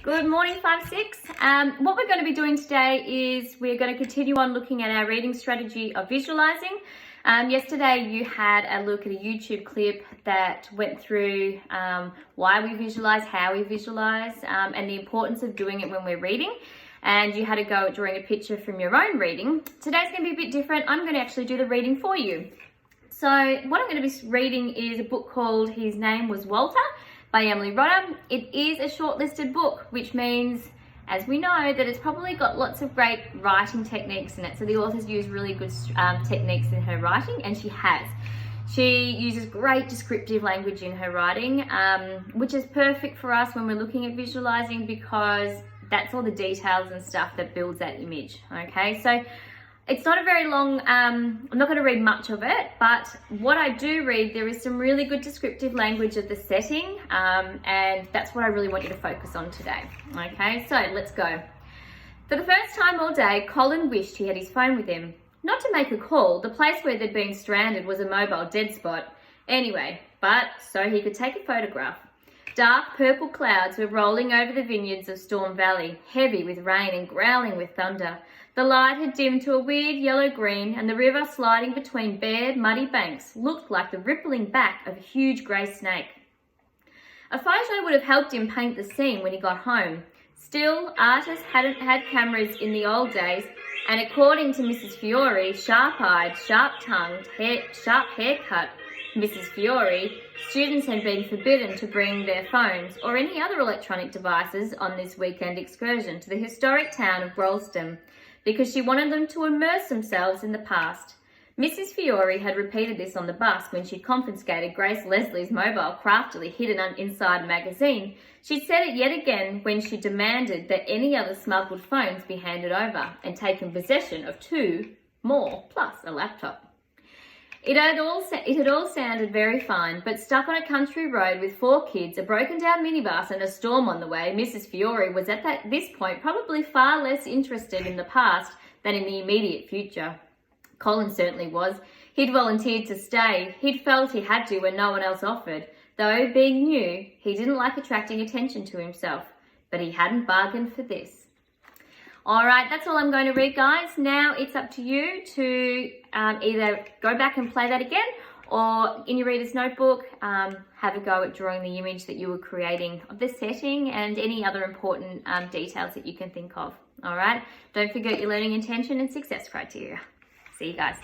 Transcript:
Good morning, 5-6. What we're going to be doing today is we're going to continue on looking at our reading strategy of visualizing. Yesterday you had a look at a YouTube clip that went through why we visualize, how we visualize, and the importance of doing it when we're reading. And you had a go at drawing a picture from your own reading. Today's going to be a bit different. I'm going to actually do the reading for you. So what I'm going to be reading is a book called His Name Was Walter by Emily Rodda. It is a shortlisted book, which means, as we know, that it's probably got lots of great writing techniques in it. So the author's used really good techniques in her writing, and she has. She uses great descriptive language in her writing, which is perfect for us when we're looking at visualizing, because that's all the details and stuff that builds that image. Okay, so it's not a very long, I'm not going to read much of it, but what I do read, there is some really good descriptive language of the setting, and that's what I really want you to focus on today. Okay, so let's go. For the first time all day, Colin wished he had his phone with him. Not to make a call, the place where they'd been stranded was a mobile dead spot. Anyway, but so he could take a photograph. Dark purple clouds were rolling over the vineyards of Storm Valley, heavy with rain and growling with thunder. The light had dimmed to a weird yellow-green, and the river sliding between bare, muddy banks looked like the rippling back of a huge grey snake. A photo would have helped him paint the scene when he got home. Still, artists hadn't had cameras in the old days, and according to Mrs. Fiore, sharp-eyed, sharp-tongued, sharp haircut Mrs. Fiore, students had been forbidden to bring their phones or any other electronic devices on this weekend excursion to the historic town of Rolleston, because she wanted them to immerse themselves in the past. Mrs. Fiore had repeated this on the bus when she'd confiscated Grace Leslie's mobile craftily hidden inside a magazine. She'd said it yet again when she demanded that any other smuggled phones be handed over and taken possession of 2 more, plus a laptop. It had all sounded very fine, but stuck on a country road with 4 kids, a broken down minibus and a storm on the way, Mrs. Fiore was at this point probably far less interested in the past than in the immediate future. Colin certainly was. He'd volunteered to stay. He'd felt he had to when no one else offered, though, being new, he didn't like attracting attention to himself, but he hadn't bargained for this. All right, that's all I'm going to read, guys. Now it's up to you to either go back and play that again, or in your reader's notebook, have a go at drawing the image that you were creating of the setting and any other important details that you can think of. All right, don't forget your learning intention and success criteria. See you guys.